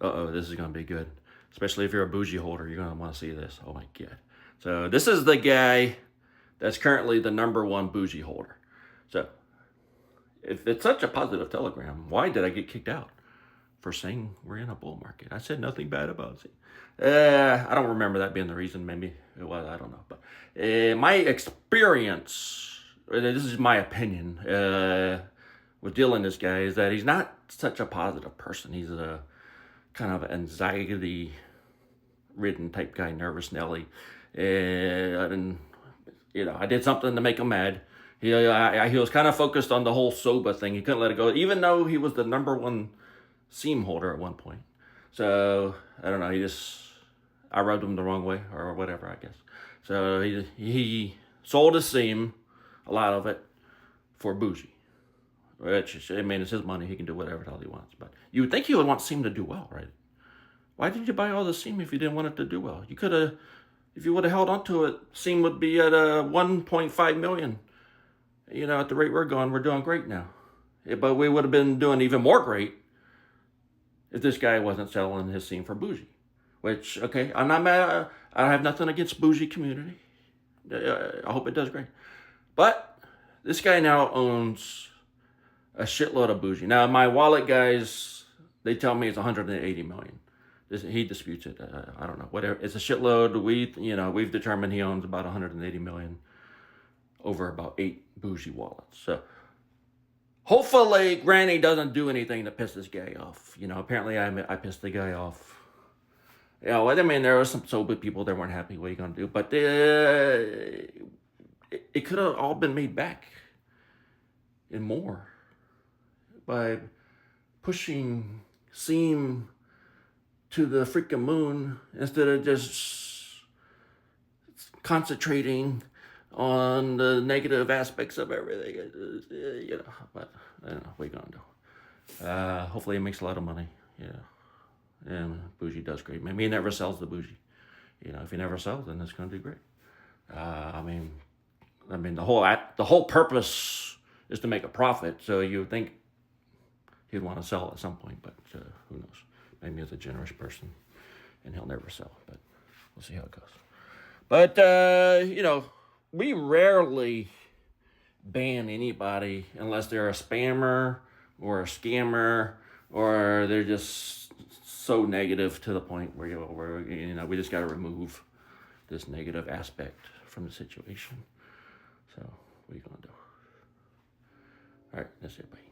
uh-oh, this is going to be good. Especially if you're a bougie holder, you're going to want to see this. Oh my God. So this is the guy that's currently the #1 bougie holder. So if it's such a positive telegram, why did I get kicked out for saying we're in a bull market? I said nothing bad about it. I don't remember that being the reason. Maybe it was, I don't know. But my experience, this is my opinion, with dealing with this guy is that he's not such a positive person. He's a kind of anxiety-ridden type guy, nervous Nelly. And, I did something to make him mad. He was kind of focused on the whole SOBA thing. He couldn't let it go, even though he was the #1 SEAM holder at one point. So, I don't know, I rubbed him the wrong way or whatever, I guess. So, he sold his SEAM, a lot of it, for bougie. Which, I mean, it's his money. He can do whatever the hell he wants. But you would think he would want SEAM to do well, right? Why did you buy all the SEAM if you didn't want it to do well? You could have, if you would have held on to it, SEAM would be at 1.5 million. At the rate we're going, we're doing great now. But we would have been doing even more great if this guy wasn't selling his SEAM for bougie. Which, okay, I'm not mad. I have nothing against bougie community. I hope it does great. But this guy now owns a shitload of bougie. Now, my wallet guys, they tell me it's 180 million. He disputes it. I don't know. Whatever. It's a shitload. We've determined he owns about 180 million over about 8 bougie wallets. So hopefully Granny doesn't do anything to piss this guy off. Apparently I pissed the guy off. I mean, there were some SOBA people that weren't happy. What are you going to do? But it could have all been made back and more by pushing SEAM to the freaking moon instead of just concentrating on the negative aspects of everything. But I don't know what you're going to do. Hopefully it makes a lot of money. And bougie does great. Maybe he never sells the bougie. If he never sells, then it's going to do great. I mean, the whole purpose is to make a profit. So you would think he'd want to sell at some point, but who knows? Maybe he's a generous person and he'll never sell. But we'll see how it goes. But we rarely ban anybody unless they're a spammer or a scammer or they're just so negative to the point where we just got to remove this negative aspect from the situation. So what are you gonna do? All right, that's it. Bye.